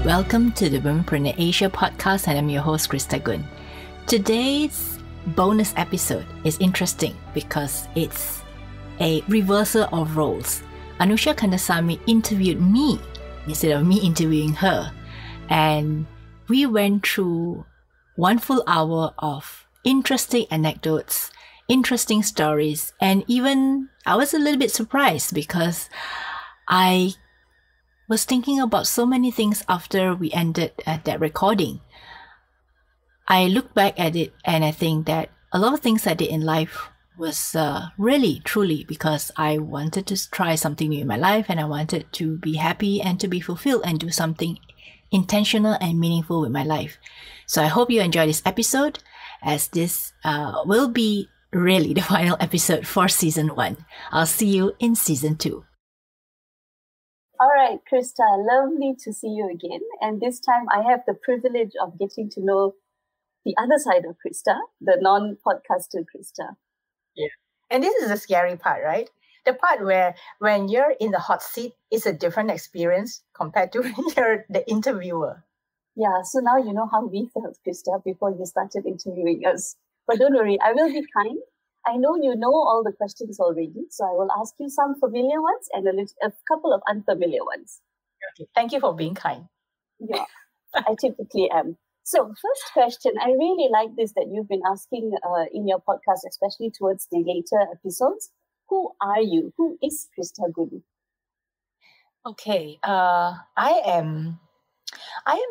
Welcome to the Womenpreneur Asia podcast, and I'm your host, Krista. Today's bonus episode is interesting because it's a reversal of roles. Anushia Kandasamy interviewed me instead of me interviewing her, and we went through one full hour of interesting anecdotes, interesting stories, and even I was a little bit surprised because I was thinking about so many things after we ended that recording. I look back at it and I think that a lot of things I did in life was really, truly because I wanted to try something new in my life, and I wanted to be happy and to be fulfilled and do something intentional and meaningful with my life. So I hope you enjoy this episode, as this will be really the final episode for season 1. I'll see you in season 2. All right, Krista, lovely to see you again. And this time I have the privilege of getting to know the other side of Krista, the non-podcaster Krista. Yeah. And this is the scary part, right? The part where when you're in the hot seat, it's a different experience compared to when you're the interviewer. Yeah, so now you know how we felt, Krista, before you started interviewing us. But don't worry, I will be kind. I know you know all the questions already, so I will ask you some familiar ones and a couple of unfamiliar ones. Okay. Thank you for being kind. Yeah, I typically am. So first question, I really like this that you've been asking in your podcast, especially towards the later episodes. Who are you? Who is Krista Gun? Okay, I am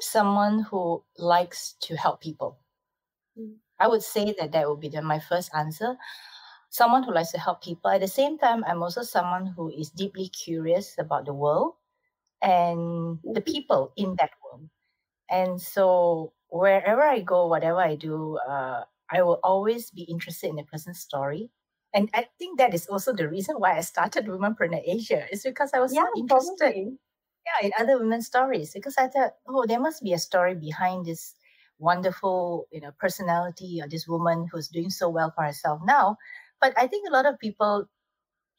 someone who likes to help people. I would say that would be my first answer. Someone who likes to help people. At the same time, I'm also someone who is deeply curious about the world and the people in that world. And so wherever I go, whatever I do, I will always be interested in a person's story. And I think that is also the reason why I started Womenpreneur Asia. It's because I was so interested in other women's stories. Because I thought, there must be a story behind this wonderful, personality, or this woman who's doing so well for herself now. But I think a lot of people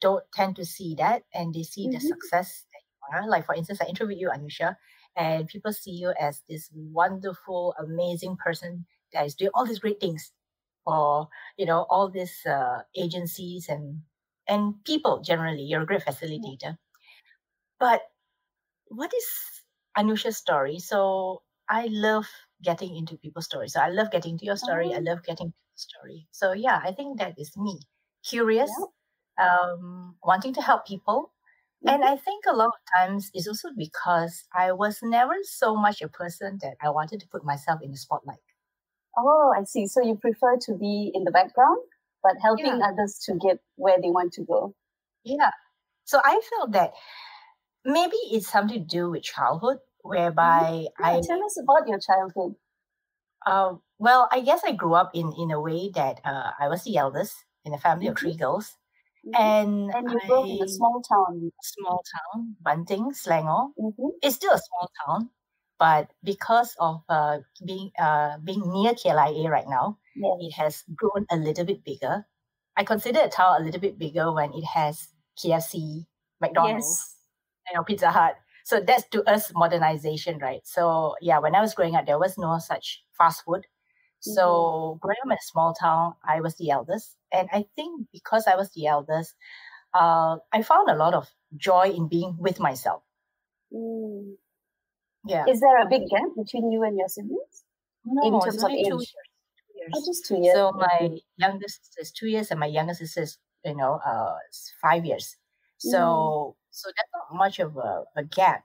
don't tend to see that, and they see the success that you are. Like, for instance, I interviewed you, Anushia, and people see you as this wonderful, amazing person that is doing all these great things for, all these agencies and people generally. You're a great facilitator. But what is Anushia's story? So I love getting into people's stories. So I love getting into your story. I love getting into the story. So yeah, I think that is me. Curious, wanting to help people. And I think a lot of times it's also because I was never so much a person that I wanted to put myself in the spotlight. Oh, I see. So you prefer to be in the background, but helping others to get where they want to go. Yeah. So I felt that maybe it's something to do with childhood, whereby tell us about your childhood. Well, I guess I grew up in a way that I was the eldest in a family of 3 girls. And you grew up in a small town. Bunting, Selangor. It's still a small town, but because of being near KLIA right now, it has grown a little bit bigger. I consider a town a little bit bigger when it has KFC, McDonald's, Pizza Hut. So that's to us modernization, right? So yeah, when I was growing up, there was no such fast food. So growing up in a small town, I was the eldest. And I think because I was the eldest, I found a lot of joy in being with myself. Yeah. Is there a big gap between you and your siblings? No, it's only 2 years. Oh, just 2 years. So my youngest sister is 2 years and my youngest sister is, 5 years. So that's not much of a gap.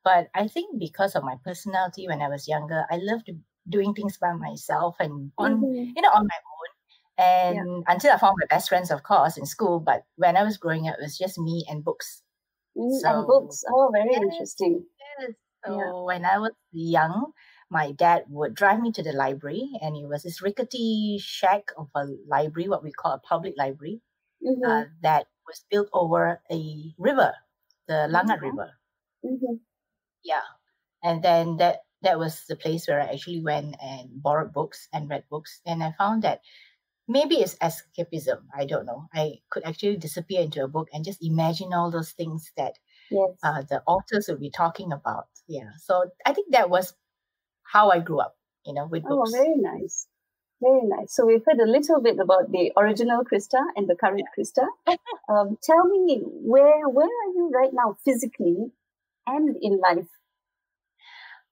But I think because of my personality when I was younger, I loved doing things by myself and on my own. And until I found my best friends, of course, in school. But when I was growing up, it was just me and books. And books. Oh, very interesting. Yes. So when I was young, my dad would drive me to the library, and it was this rickety shack of a library, what we call a public library, that was built over a river, the Langat River. Yeah. And then that was the place where I actually went and borrowed books and read books. And I found that maybe it's escapism. I don't know. I could actually disappear into a book and just imagine all those things that Yes. The authors will be talking about. Yeah. So I think that was how I grew up, with Oh, books. very nice. Very nice. So we've heard a little bit about the original Krista and the current Krista. Tell me, where are you right now, physically and in life?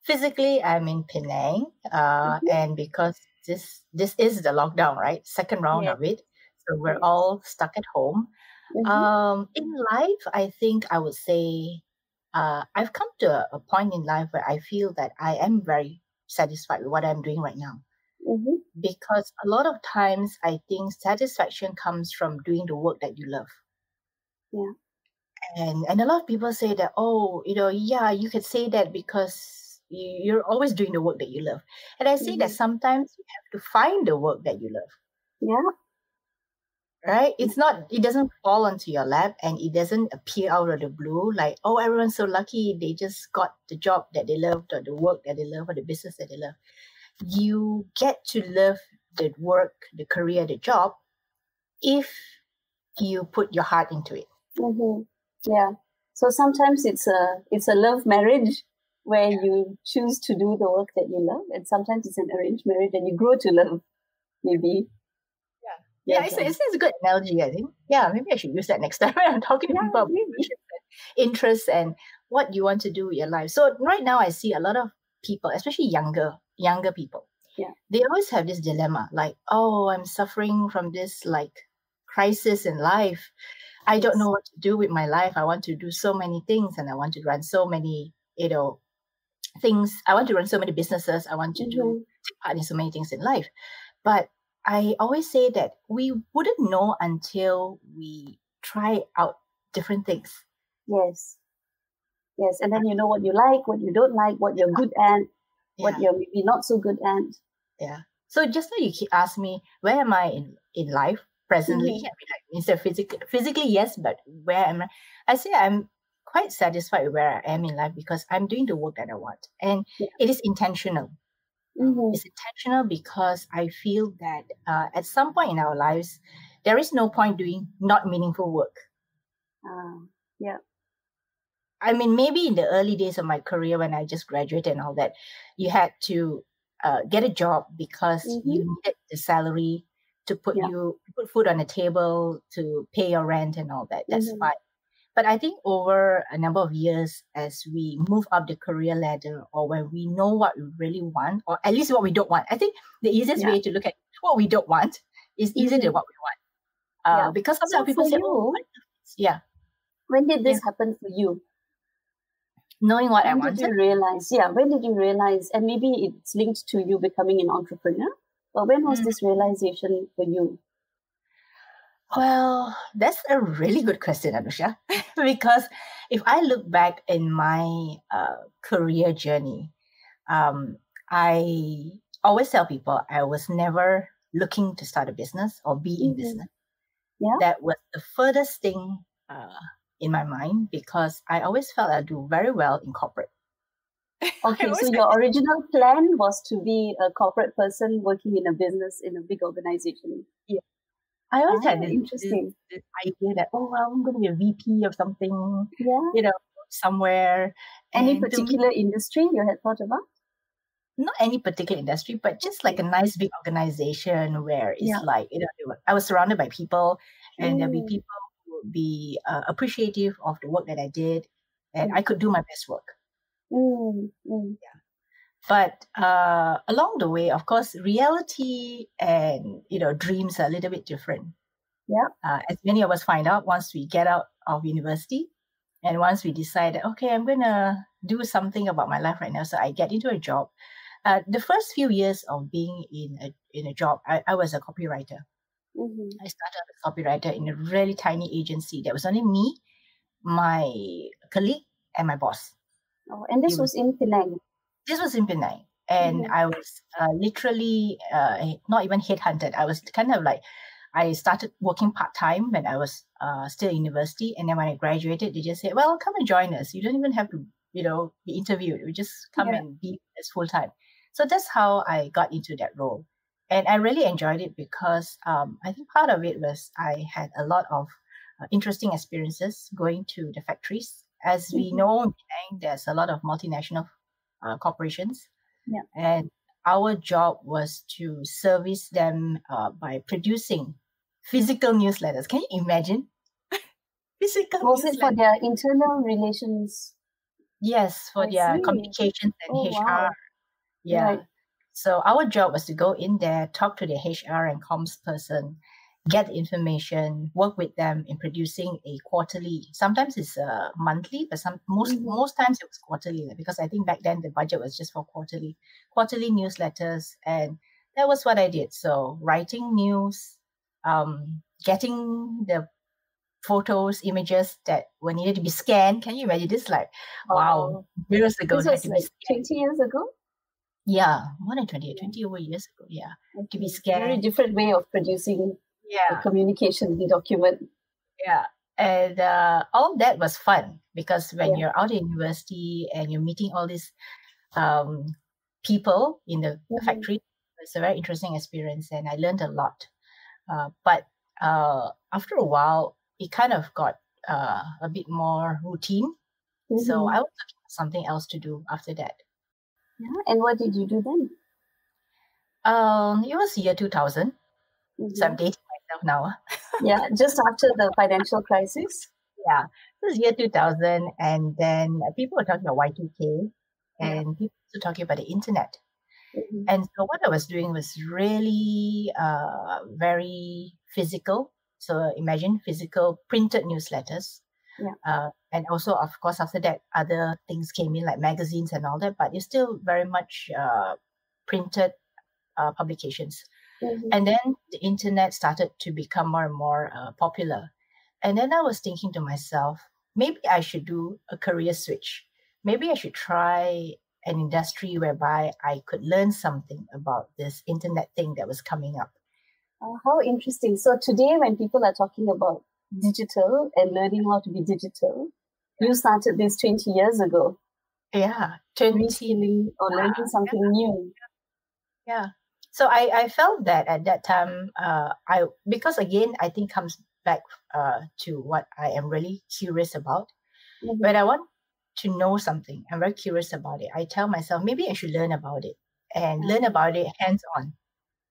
Physically, I'm in Penang, and because this is the lockdown, right? Second round Yes. of it, so we're Yes. all stuck at home. In life, I think I would say I've come to a point in life where I feel that I am very satisfied with what I'm doing right now. Because a lot of times I think satisfaction comes from doing the work that you love. Yeah. And a lot of people say that, oh, yeah, you could say that because you're always doing the work that you love. And I say that sometimes you have to find the work that you love. Yeah. Right? It doesn't fall onto your lap and it doesn't appear out of the blue like, oh, everyone's so lucky. They just got the job that they loved or the work that they love or the business that they love. You get to love the work, the career, the job if you put your heart into it. Yeah. So sometimes it's a love marriage where you choose to do the work that you love, and sometimes it's an arranged marriage and you grow to love, maybe. Yeah, it's a good analogy, I think. Yeah, maybe I should use that next time when I'm talking to people about interests and what you want to do with your life. So right now I see a lot of people, especially younger people. Yeah. They always have this dilemma, like, oh, I'm suffering from this like crisis in life. I don't know what to do with my life. I want to do so many things and I want to run so many, things. I want to run so many businesses. I want to take part in so many things in life. But I always say that we wouldn't know until we try out different things. Yes. Yes. And then you know what you like, what you don't like, what you're good at, what you're maybe not so good at. Yeah. So just now you asked me, where am I in life presently? I mean, like, instead of physically, yes, but where am I? I say I'm quite satisfied with where I am in life because I'm doing the work that I want. And it is intentional. It's intentional because I feel that at some point in our lives, there is no point doing not meaningful work. Yeah. I mean, maybe in the early days of my career when I just graduated and all that, you had to get a job because you needed the salary to put food on the table, to pay your rent and all that. That's fine. But I think over a number of years, as we move up the career ladder, or when we know what we really want, or at least what we don't want, I think the easiest way to look at what we don't want is easier than what we want. Because sometimes people say, "Oh, yeah." When did this happen for you? Knowing what I wanted. When did you realize? Yeah, when did you realize? And maybe it's linked to you becoming an entrepreneur. But when was this realization for you? Well, that's a really good question, Anushia. Because if I look back in my career journey, I always tell people I was never looking to start a business or be in business. Yeah. That was the furthest thing in my mind because I always felt I'd do very well in corporate. Okay, so your original plan was to be a corporate person working in a business in a big organization. Yeah. I always had this idea that, oh, well, I'm going to be a VP of something, somewhere. Any particular industry you had thought about? Not any particular industry, but just like a nice big organization where it's like, I was surrounded by people and there'll be people who would be appreciative of the work that I did and I could do my best work. Yeah. But along the way, of course, reality and, dreams are a little bit different. Yeah. As many of us find out once we get out of university and once we decide that, okay, I'm going to do something about my life right now. So I get into a job. The first few years of being in a job, I was a copywriter. I started as a copywriter in a really tiny agency. There was only me, my colleague, and my boss. Oh, and this was in Penang? This was in Penang. And I was literally not even headhunted. I was kind of like, I started working part-time when I was still in university. And then when I graduated, they just said, well, come and join us. You don't even have to, be interviewed. You just come and be as full-time. So that's how I got into that role. And I really enjoyed it because I think part of it was I had a lot of interesting experiences going to the factories as we know, in Penang, there's a lot of multinational corporations. Yeah. And our job was to service them by producing physical newsletters. Can you imagine? Physical Was it for newsletters. their internal relations? Yes, for I their see. communications and Oh, HR. wow. Yeah. Right. So our job was to go in there, talk to the HR and comms person, get the information, work with them in producing a quarterly. Sometimes it's monthly, but most times it was quarterly, because I think back then the budget was just for quarterly newsletters, and that was what I did. So writing news, getting the photos, images that were needed to be scanned. Can you imagine this? Like, wow, years ago This it had was to be like scanned. 20 years ago? Yeah, more than 20 over years ago. Yeah, to be scanned. Very different way of producing Yeah, the communication, the document. yeah. And all that was fun, because when you're out in university and you're meeting all these people in the factory, it's a very interesting experience, and I learned a lot. But after a while, it kind of got a bit more routine. So I was looking for something else to do after that. Yeah, and what did you do then? It was year 2000. So I'm dating myself now. Yeah, just after the financial crisis. Yeah, it was year 2000, and then people were talking about Y2K, and people were talking about the internet. And so what I was doing was really very physical. So imagine physical printed newsletters. And also, of course, after that, other things came in like magazines and all that, but it's still very much printed publications. And then the internet started to become more and more popular. And then I was thinking to myself, maybe I should do a career switch. Maybe I should try an industry whereby I could learn something about this internet thing that was coming up. How interesting. So today when people are talking about digital and learning how to be digital, you started this 20 years ago. Yeah. Reskilling or learning something new. Yeah. So I felt that at that time, because again, I think comes back to what I am really curious about. When I want to know something, I'm very curious about it. I tell myself, maybe I should learn about it, and learn about it hands-on.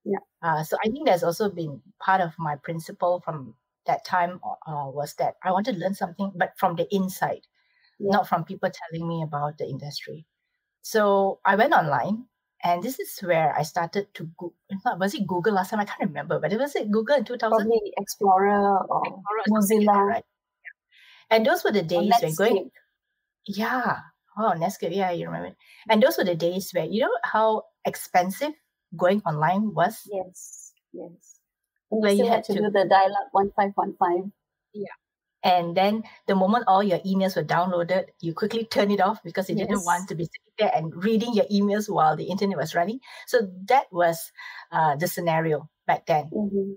Yeah. So I think that's also been part of my principle from that time, was that I want to learn something, but from the inside, not from people telling me about the industry. So I went online, and this is where I started to was it Google last time? I can't remember, but was it Google in 2000? Probably Explorer or Mozilla. Right. Yeah. And those were the days when going. Yeah. Oh, Netscape. Yeah, you remember. And those were the days where, you know how expensive going online was? Yes. Where you had to do the dial-up 1515. Yeah. And then the moment all your emails were downloaded, you quickly turn it off because you didn't want to be sitting there and reading your emails while the internet was running. So that was the scenario back then.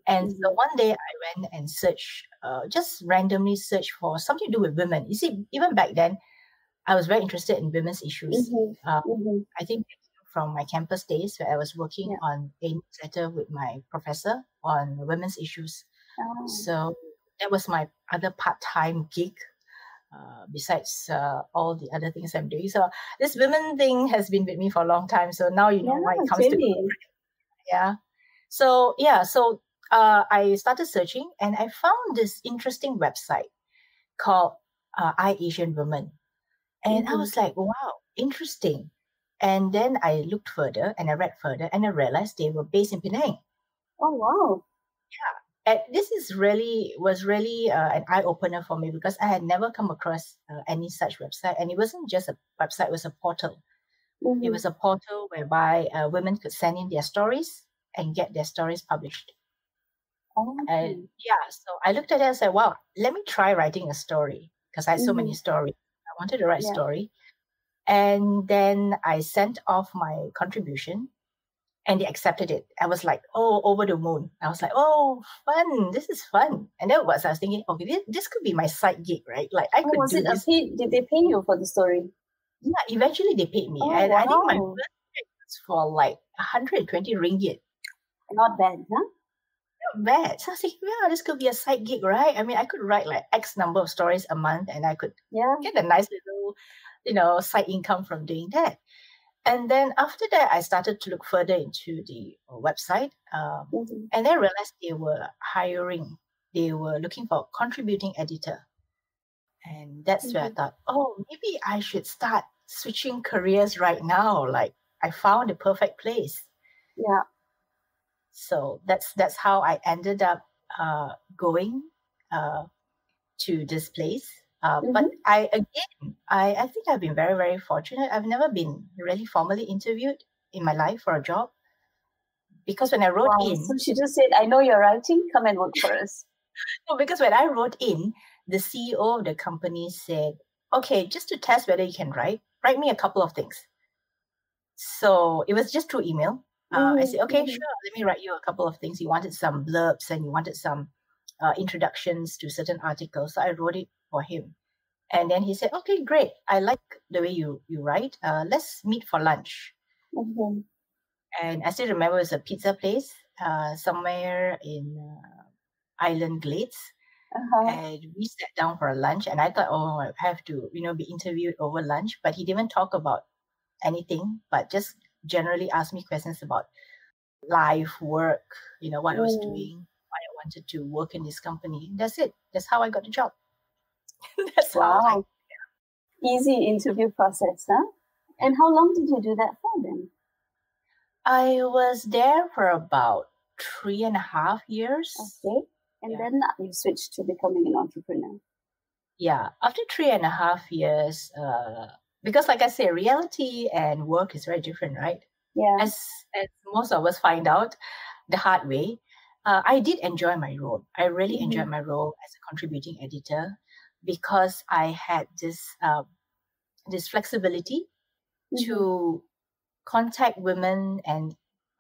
And so one day I went and searched, just randomly searched for something to do with women. You see, even back then, I was very interested in women's issues. I think from my campus days where I was working on a newsletter with my professor on women's issues. So that was my other part-time gig, besides all the other things I'm doing. So this women thing has been with me for a long time. So now you know why it comes to. Yeah. So I started searching, and I found this interesting website called iAsian Women. And I was like, wow, interesting. And then I looked further and I read further, and I realized they were based in Penang. Oh, wow. Yeah. And this was really an eye-opener for me, because I had never come across any such website. And it wasn't just a website, it was a portal. It was a portal whereby women could send in their stories and get their stories published. And so I looked at it and said, wow, let me try writing a story, because I had so many stories. I wanted to write a story. And then I sent off my contribution, and they accepted it. I was like, oh, over the moon. I was like, oh, fun. This is fun. And that was, I was thinking, okay, this could be my side gig, right? Like I could do this. Did they pay you for the story? Yeah, eventually they paid me. And I think my first check was for like 120 ringgit. Not bad, huh? not bad. So I was thinking, well, this could be a side gig, right? I mean, I could write like X number of stories a month and I could get a nice little, side income from doing that. And then after that, I started to look further into the website, and then realized they were hiring. They were looking for a contributing editor. And that's where I thought, oh, maybe I should start switching careers right now. Like I found the perfect place. Yeah. So that's how I ended up going to this place. But I think I've been very, very fortunate. I've never been really formally interviewed in my life for a job, because when I wrote in, So she just said, "I know you're writing. Come and work for us." no, because when I wrote in, the CEO of the company said, "Okay, just to test whether you can write me a couple of things." So it was just through email. I said, "Okay, sure. Let me write you a couple of things." He wanted some blurbs and he wanted some introductions to certain articles. So I wrote it for him. And then he said, "Okay, great. I like the way you write. Let's meet for lunch." And I still remember it was a pizza place somewhere in Island Glades. And we sat down for a lunch, and I thought, oh, I have to, be interviewed over lunch. But he didn't talk about anything, but just generally asked me questions about life, work, what I was doing, why I wanted to work in this company. That's it. That's how I got the job. That's how easy interview process, huh? And how long did you do that for then? I was there for about 3.5 years. Okay. And then you switched to becoming an entrepreneur. Yeah. After 3.5 years, because like I say, reality and work is very different, right? Yeah. As most of us find out the hard way, I did enjoy my role. I really enjoyed my role as a contributing editor, because I had this flexibility to contact women and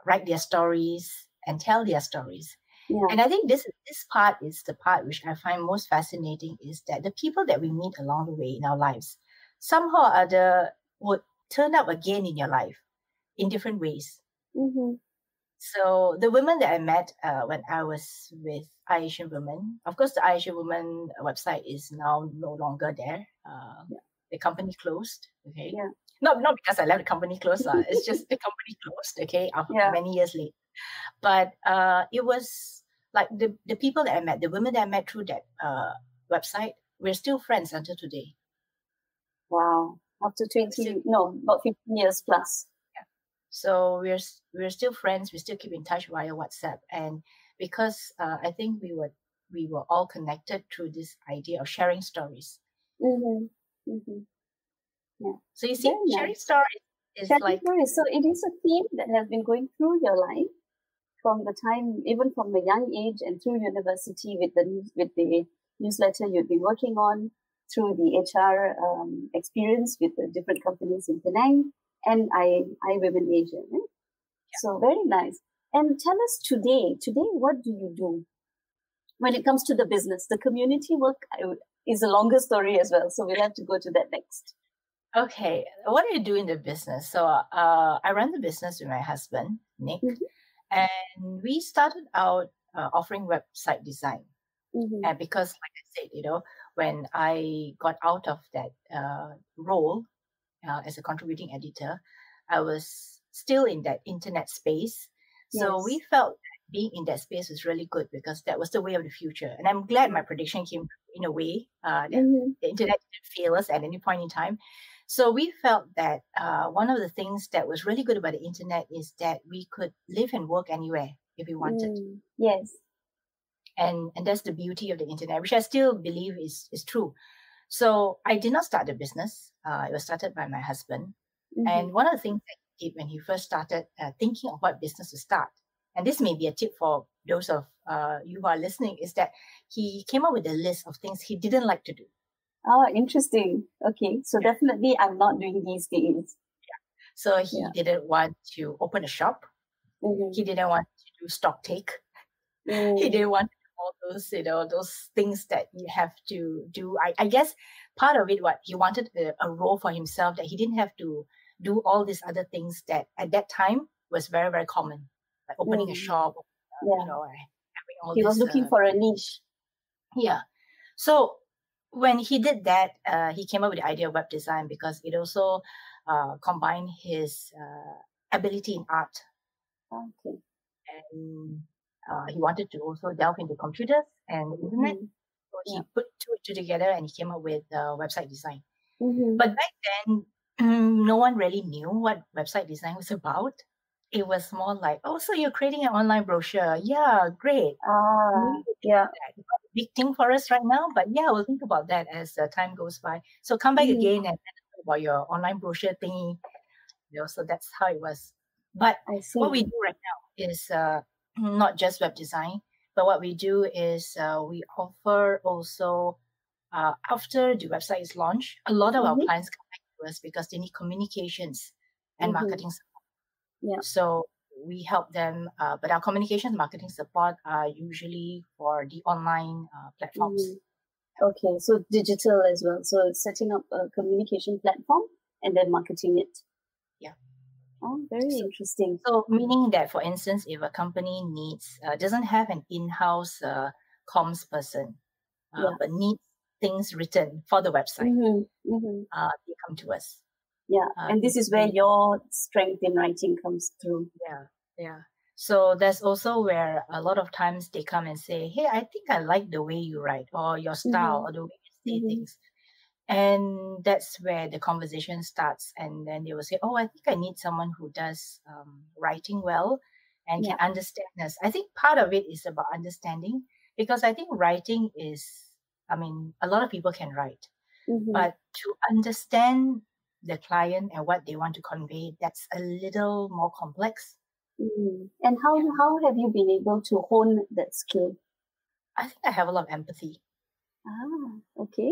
write their stories and tell their stories. Yeah. And I think this part is the part which I find most fascinating, is that the people that we meet along the way in our lives, somehow or other, would turn up again in your life in different ways. So the women that I met when I was with Asian Women, of course, the Asian Women website is now no longer there. The company closed. Okay. Yeah. Not because I left the company closed. It's just the company closed. Okay. After many years later. But it was like the people that I met, the women that I met through that website, we're still friends until today. Wow. After about 15 years plus. Yeah. So we're still friends. We still keep in touch via WhatsApp. And because I think we were all connected through this idea of sharing stories. Yeah. So you see, sharing stories is like... So it is a theme that has been going through your life from the time, even from the young age and through university, with the newsletter you've been working on, through the HR experience with the different companies in Penang, and I Women Asia, right? Yeah. So very nice. And tell us today, what do you do when it comes to the business? The community work is a longer story as well, so we'll have to go to that next. Okay, what do you do in the business? So I run the business with my husband, Nick, and we started out offering website design. And because, like I said, when I got out of that role as a contributing editor, I was still in that internet space. So we felt that being in that space was really good, because that was the way of the future. And I'm glad my prediction came in a way. That the internet didn't fail us at any point in time. So we felt that one of the things that was really good about the internet is that we could live and work anywhere if we wanted. Yes. And that's the beauty of the internet, which I still believe is true. So I did not start the business. It was started by my husband. And one of the things that he did when he first started thinking of what business to start, and this may be a tip for those of you who are listening, is that he came up with a list of things he didn't like to do. Oh, interesting. Okay. So definitely I'm not doing these things. Yeah. So he didn't want to open a shop. He didn't want to do stock take. He didn't want to do all those, those things that you have to do. I guess part of it, what he wanted a role for himself, that he didn't have to do all these other things that at that time was very, very common, like opening a shop, having all He was this. looking for a niche. Yeah. So when he did that, he came up with the idea of web design because it also combined his ability in art, Okay. and he wanted to also delve into computers and the internet. So he put two together and he came up with website design. But back then, no one really knew what website design was about. It was more like, oh, so you're creating an online brochure. Yeah, great. Yeah. It's not a big thing for us right now, but yeah, we'll think about that as time goes by. So come back again and talk about your online brochure thingy. So that's how it was. But I see. what we do right now is not just web design, but what we do is we offer also after the website is launched, a lot of our clients come back to us because they need communications and marketing support. Yeah. So we help them, but our communications marketing support are usually for the online platforms. Okay, so digital as well. So it's setting up a communication platform and then marketing it. Yeah. Oh, very interesting. So meaning that, for instance, if a company doesn't have an in-house comms person, but needs things written for the website, they come to us. Yeah, and this is where your strength in writing comes through. Yeah. So that's also where a lot of times they come and say, hey, I think I like the way you write or your style or the way you say things. And that's where the conversation starts. And then they will say, oh, I think I need someone who does writing well and can understand us. I think part of it is about understanding, because I think writing is, a lot of people can write, but to understand the client and what they want to convey, that's a little more complex. And how have you been able to hone that skill? I think I have a lot of empathy. Okay.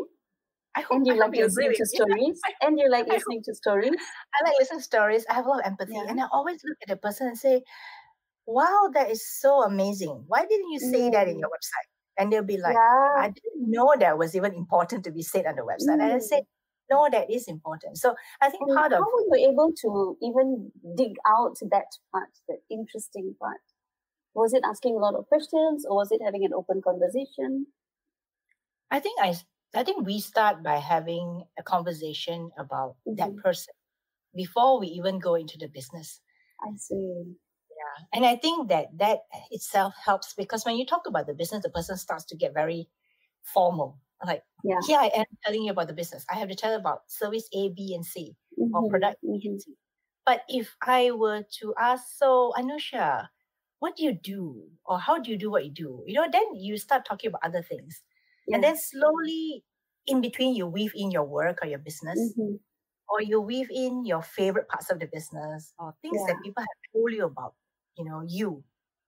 And you like listening to stories? And you like listening to stories? I like listening to stories. I have a lot of empathy. And I always look at the person and say, wow, that is so amazing. Why didn't you say that in your website? And they'll be like, I didn't know that was even important to be said on the website. And I said, no, that is important. So I think how were you able to even dig out that part, that interesting part? Was it asking a lot of questions, or was it having an open conversation? I think we start by having a conversation about that person before we even go into the business. I see. Yeah. And I think that itself helps, because when you talk about the business, the person starts to get very formal. Like, here I am telling you about the business. I have to tell about service A, B, and C, or product B and C. But if I were to ask, so Anushia, what do you do? Or how do you do what you do? Then you start talking about other things. And then slowly in between, you weave in your work or your business, or you weave in your favorite parts of the business, or things that people have told you about, you.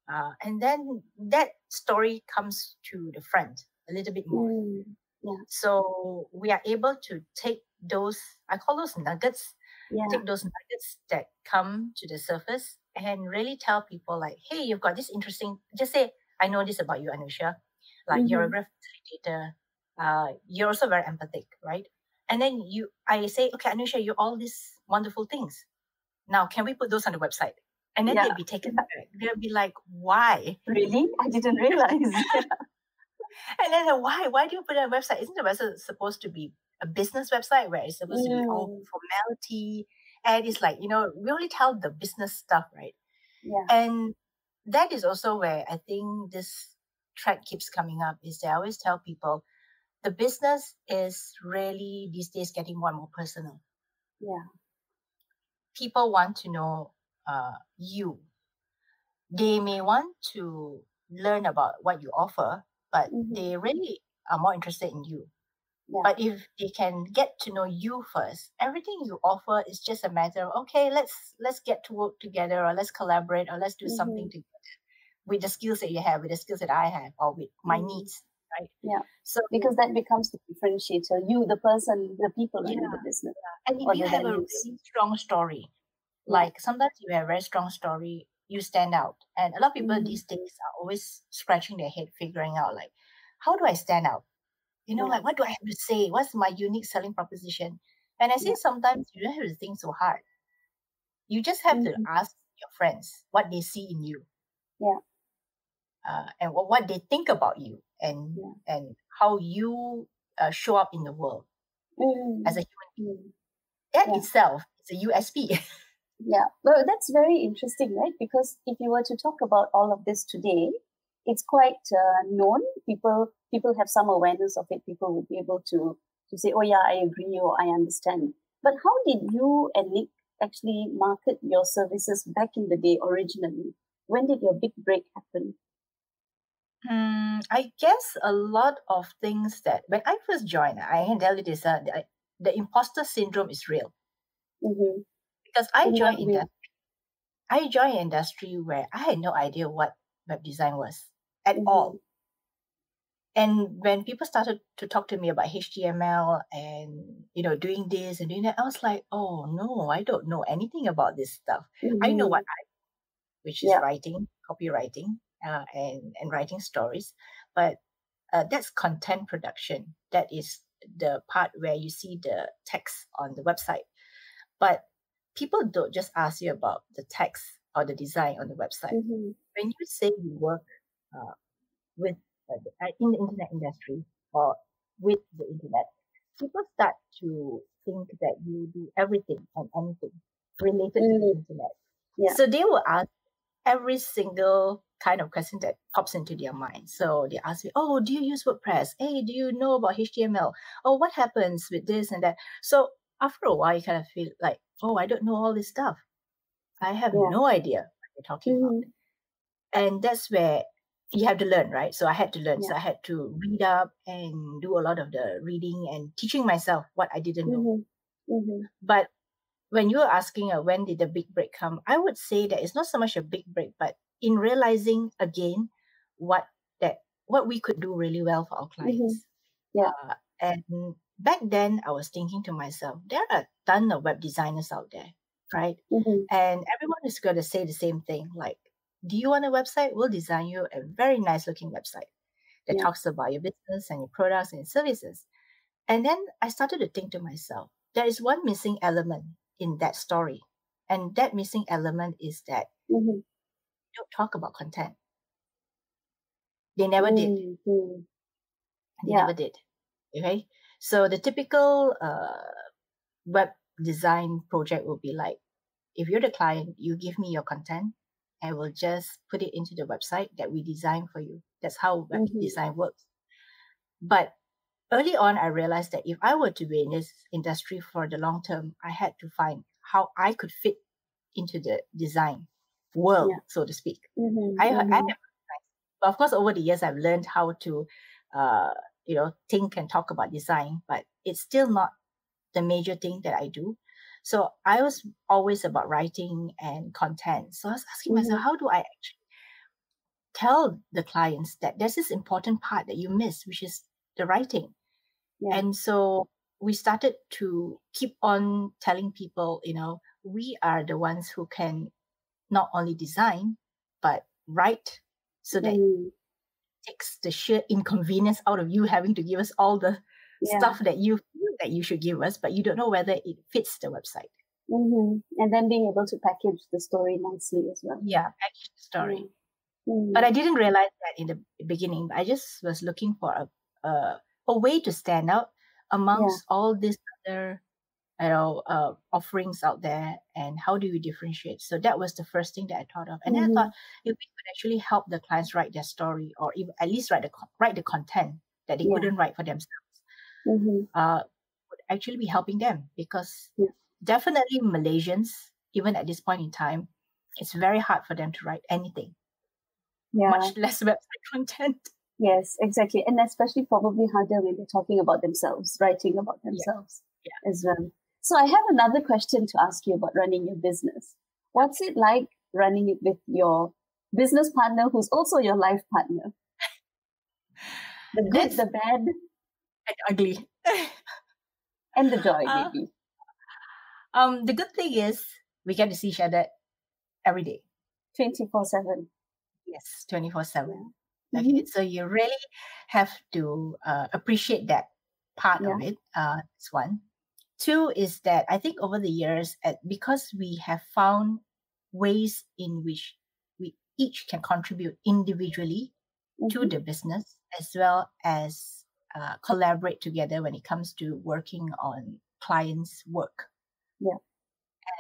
And then that story comes to the front a little bit more. So we are able to take those, I call those nuggets, take those nuggets that come to the surface and really tell people like, hey, you've got this interesting, just say, I know this about you, Anushia. Like, you're a graphic facilitator. You're also very empathic, right? And then I say, okay, Anushia, you're all these wonderful things. Now, can we put those on the website? And then they'll be taken back. They'll be like, why? Really? I didn't realize. And then why do you put it on a website? Isn't the website supposed to be a business website where it's supposed to be all formality? And it's like, we only tell the business stuff, right? Yeah. And that is also where I think this thread keeps coming up, is that I always tell people the business is really these days getting more and more personal. Yeah. People want to know you. They may want to learn about what you offer, but they really are more interested in you. Yeah. But if they can get to know you first, everything you offer is just a matter of, okay, let's get to work together, or let's collaborate, or let's do something together with the skills that you have, with the skills that I have, or with my needs, right? Yeah. So because that becomes the differentiator, you, the person, the people running the business. And if you have a really strong story, like sometimes you have a very strong story, you stand out. And a lot of people these days are always scratching their head, figuring out like, how do I stand out? Like, what do I have to say? What's my unique selling proposition? And I say sometimes you don't have to think so hard. You just have to ask your friends what they see in you. Yeah. and what they think about you, and how you show up in the world as a human being. That itself is a USP. Yeah, well, that's very interesting, right? Because if you were to talk about all of this today, it's quite known. People have some awareness of it. People would be able to say, "Oh yeah, I agree," or "I understand." But how did you and Nick actually market your services back in the day originally? When did your big break happen? I guess a lot of things that when I first joined, I can tell you this: the imposter syndrome is real, because I In what way? joined an industry where I had no idea what web design was at all. And when people started to talk to me about HTML and doing this and doing that, I was like, oh no, I don't know anything about this stuff. I know what which is writing, copywriting, and writing stories, but that's content production. That is the part where you see the text on the website. But people don't just ask you about the text or the design on the website. When you say you work with in the internet industry or with the internet, people start to think that you do everything and anything related to the internet. So they will ask every single kind of question that pops into their mind. So they ask me, oh, do you use WordPress? Hey, do you know about HTML? Oh, what happens with this and that? So after a while, you kind of feel like, oh, I don't know all this stuff. I have no idea what you're talking about. And that's where you have to learn, right? So I had to learn. So I had to read up and do a lot of the reading and teaching myself what I didn't know. But when you're asking when did the big break come, I would say that it's not so much a big break, but in realizing again what we could do really well for our clients. And back then I was thinking to myself, there are a ton of web designers out there, right? And everyone is going to say the same thing, like, do you want a website? We'll design you a very nice looking website that talks about your business and your products and your services. And then I started to think to myself, there is one missing element in that story. And that missing element is that you don't talk about content. They never did. They never did. Okay. So the typical web design project will be like, if you're the client, you give me your content, I will just put it into the website that we design for you. That's how web design works. But early on, I realized that if I were to be in this industry for the long term, I had to find how I could fit into the design world, so to speak. But of course, over the years, I've learned how to, think and talk about design, but it's still not the major thing that I do. So I was always about writing and content. So I was asking myself, how do I actually tell the clients that there's this important part that you miss, which is the writing? And so we started to keep on telling people, we are the ones who can not only design, but write, so that it takes the sheer inconvenience out of you having to give us all the stuff that you feel that you should give us, but you don't know whether it fits the website. And then being able to package the story nicely as well. Yeah, package the story. But I didn't realize that in the beginning. I just was looking for a way to stand out amongst all these other offerings out there, and how do you differentiate? So that was the first thing that I thought of. And then I thought, if we could actually help the clients write their story, or even at least write the content that they couldn't write for themselves, would actually be helping them. Because definitely Malaysians, even at this point in time, it's very hard for them to write anything, much less website content. Yes, exactly. And especially probably harder when they're talking about themselves, writing about themselves as well. So I have another question to ask you about running your business. What's it like running it with your business partner, who's also your life partner? The good, the bad, and ugly, and the joy, maybe. The good thing is we get to see each other every day, 24/7. Yes, 24/7. Okay, so you really have to appreciate that part of it. That's one. Two is that I think over the years, because we have found ways in which each can contribute individually to the business, as well as collaborate together when it comes to working on clients' work. Yeah.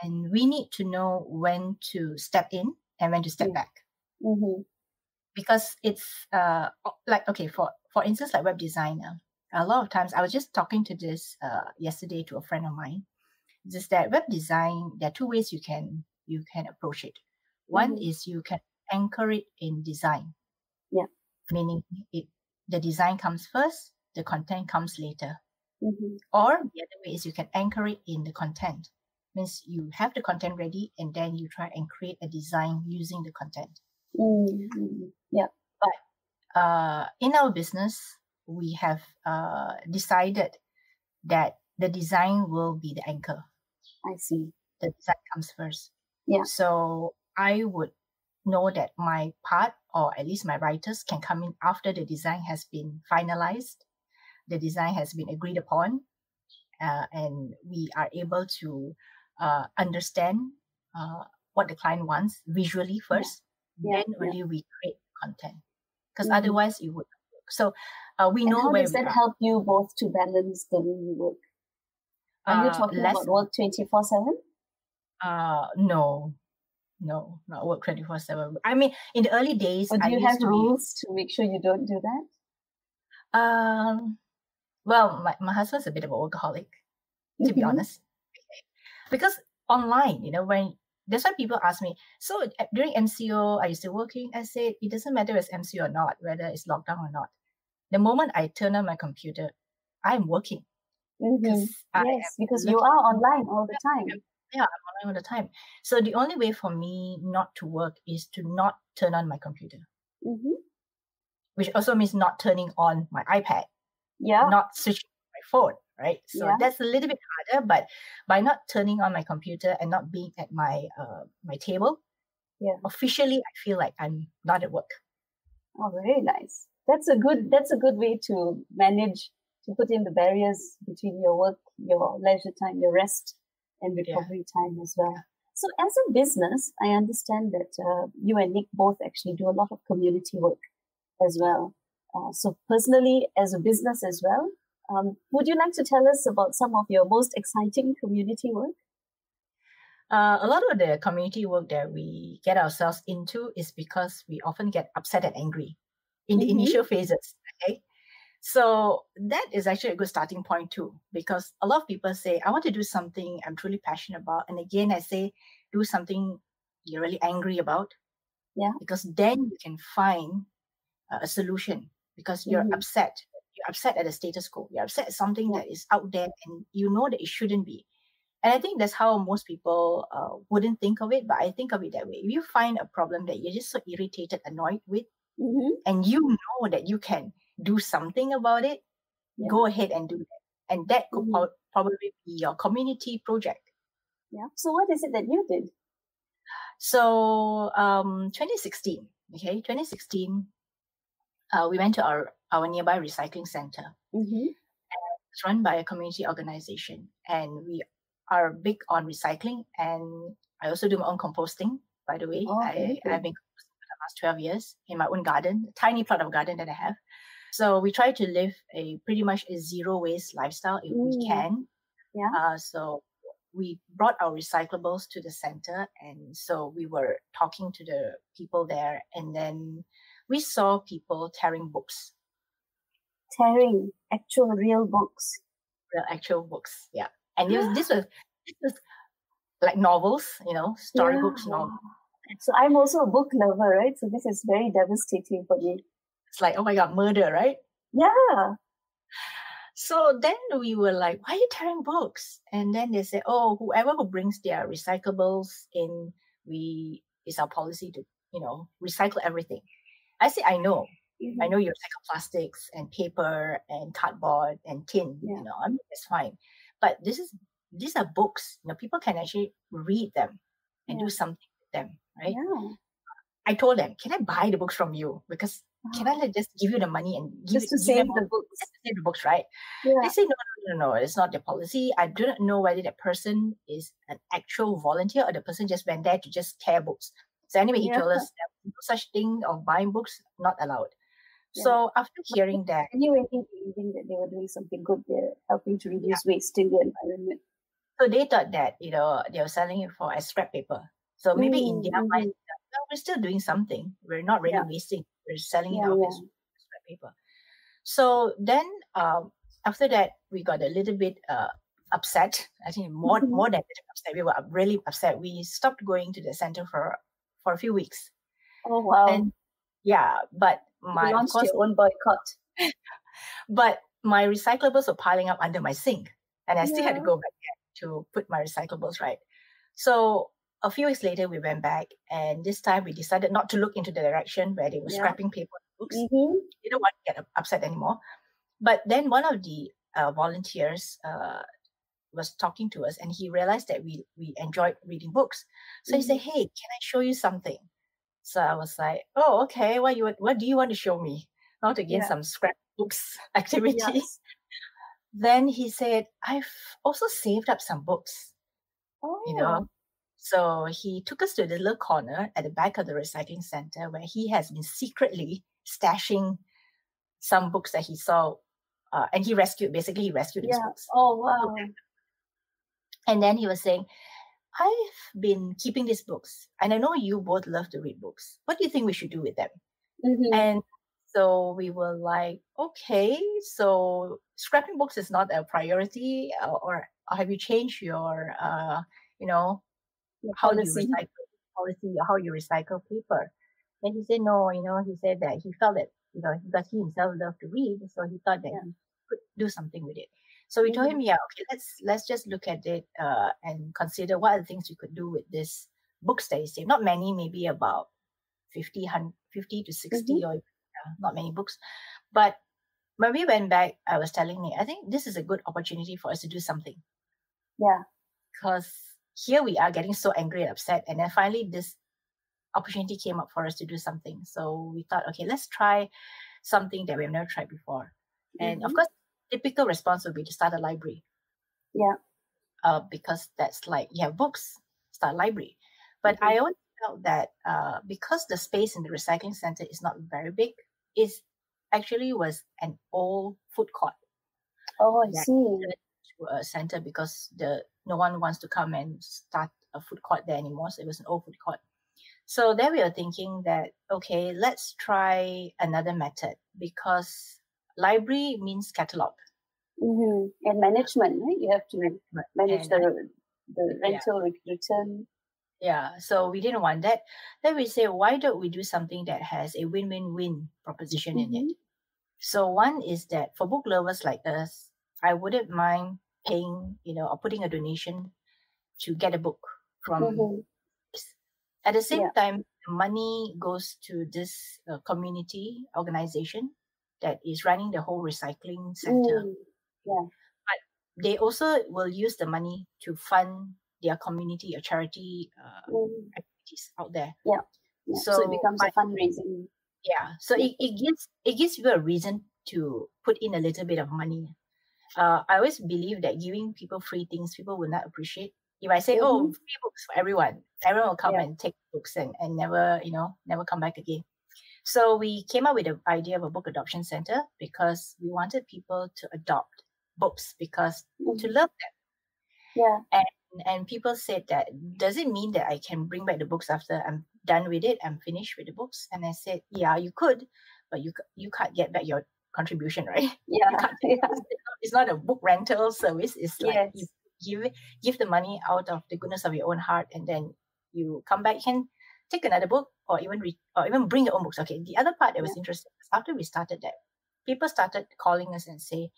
And we need to know when to step in and when to step back. Because it's like, okay, for instance, like web designer, a lot of times, I was just talking to this yesterday to a friend of mine, is that web design, there are two ways you can approach it. One is you can anchor it in design. Yeah. Meaning the design comes first, the content comes later. Or the other way is you can anchor it in the content. Means you have the content ready and then you try and create a design using the content. Yeah. But in our business, we have decided that the design will be the anchor. I see. The design comes first. Yeah. So I would know that my part, or at least my writers, can come in after the design has been finalized, the design has been agreed upon, and we are able to understand what the client wants visually first. Then only we create content, because otherwise it would not work. So we know where we are. How does that help you both to balance the way you work? Are you talking about work 24/7? No, not work 24/7. I mean, in the early days, But do you have rules to make sure you don't do that? Well, my husband's a bit of a workaholic, to be honest. Because online, that's why people ask me, so during MCO, are you still working? I said, it doesn't matter if it's MCO or not, whether it's lockdown or not. The moment I turn on my computer, I'm working. Yes, because you are online all the time. Yeah, I'm online all the time. So the only way for me not to work is to not turn on my computer. Which also means not turning on my iPad. Yeah. Not switching my phone, right? So that's a little bit harder, but by not turning on my computer and not being at my my table, officially I feel like I'm not at work. Oh, very nice. That's a good way to manage, to put in the barriers between your work, your leisure time, your rest and recovery time as well. So as a business, I understand that you and Nick both actually do a lot of community work as well. So personally, as a business as well, would you like to tell us about some of your most exciting community work? A lot of the community work that we get ourselves into is because we often get upset and angry in the initial phases. Okay, so that is actually a good starting point too, because a lot of people say, I want to do something I'm truly passionate about. And again, I say, do something you're really angry about. Yeah. Because then you can find a solution, because you're upset. You're upset at the status quo. You're upset at something that is out there and you know that it shouldn't be. And I think that's how most people wouldn't think of it, but I think of it that way. If you find a problem that you're just so irritated, annoyed with, and you know that you can do something about it, go ahead and do that. And that could probably be your community project. Yeah. So what is it that you did? So 2016, we went to our nearby recycling center. It's run by a community organization, and we are big on recycling. And I also do my own composting, by the way. I've been composting for the last 12 years in my own garden, a tiny plot of garden that I have. So we try to live pretty much a zero waste lifestyle if we can. So we brought our recyclables to the center, and so we were talking to the people there, and then we saw people tearing books. Tearing actual real books. Real actual books, yeah. And this was like novels, storybooks, novels. So I'm also a book lover, right? So this is very devastating for me. It's like, oh my God, murder, right? Yeah. So then we were like, why are you tearing books? And then they said, oh, whoever who brings their recyclables in, it's our policy to, recycle everything. I say, I know. I know you recycle plastics and paper and cardboard and tin. I mean, it's fine. But these are books. People can actually read them and do something with them, right? Yeah. I told them, can I buy the books from you? Because can I just give you the money and just to save the books? Just to save the books, right? Yeah. They say, no, it's not their policy. I do not know whether that person is an actual volunteer or the person just went there to just tear books. So anyway, he told us that no such thing of buying books, not allowed. So after hearing that, anyway, believing that they were doing something good, they're helping to reduce waste in the environment. so they thought that, they were selling it for as scrap paper. So maybe in their mind, well, we're still doing something. We're not really wasting. We're selling it off as scrap paper. So then after that, we got a little bit upset. I think more than a bit upset. We were really upset. We stopped going to the center for a few weeks. Oh, wow. And but you launched your own boycott. But my recyclables were piling up under my sink. And I still had to go back there to put my recyclables right. So a few weeks later, we went back. And this time, we decided not to look into the direction where they were scrapping paper and books. We didn't want to get upset anymore. But then one of the volunteers was talking to us, and he realized that we enjoyed reading books. So he said, "Hey, can I show you something?" So I was like, "Oh, okay. What do you want to show me?" How to get some scrap books activities. Then he said, "I've also saved up some books." So he took us to the little corner at the back of the recycling center where he has been secretly stashing some books that he saw, and he rescued these books. Oh, wow. And then he was saying, "I've been keeping these books, and I know you both love to read books. What do you think we should do with them?" And so we were like, "Okay, so scrapping books is not a priority, or have you changed your, how you recycle policy, or how you recycle paper?" And he said, "No, he said that he felt that, because he himself loved to read, so he thought that he could do something with it." So we told him, okay, let's just look at it and consider what are the things we could do with this books that he saved. Not many, maybe about 50 to 60 or not many books. But when we went back, I was telling Nick, I think this is a good opportunity for us to do something. Yeah. Because here we are getting so angry and upset. And then finally this opportunity came up for us to do something. So we thought, okay, let's try something that we've never tried before. And of course, typical response would be to start a library. Yeah. Because that's like, you have books, start a library. But I always felt that because the space in the recycling center is not very big, it actually was an old food court. Oh, I see. To a center because no one wants to come and start a food court there anymore. So it was an old food court. So then we were thinking that, okay, let's try another method because library means catalog. And management, right? You have to manage the rental return. Yeah, so we didn't want that. Then we say, why don't we do something that has a win-win-win proposition in it? So one is that for book lovers like us, I wouldn't mind paying, or putting a donation to get a book from. At the same time, the money goes to this community organization that is running the whole recycling center. But they also will use the money to fund their community or charity activities out there. So it becomes a fundraising. So it gives you a reason to put in a little bit of money. I always believe that giving people free things, people will not appreciate. If I say, "Oh, free books for everyone will come and take books and never come back again." So we came up with the idea of a book adoption center because we wanted people to adopt books because to love them. And people said that, does it mean that I can bring back the books after I'm done with it, I'm finished with the books? And I said, yeah, you could, but you can't get back your contribution, right? It's not a book rental service. It's like you give the money out of the goodness of your own heart, and then you come back, you can take another book or even bring your own books. Okay, the other part that was interesting was after we started that, people started calling us and say,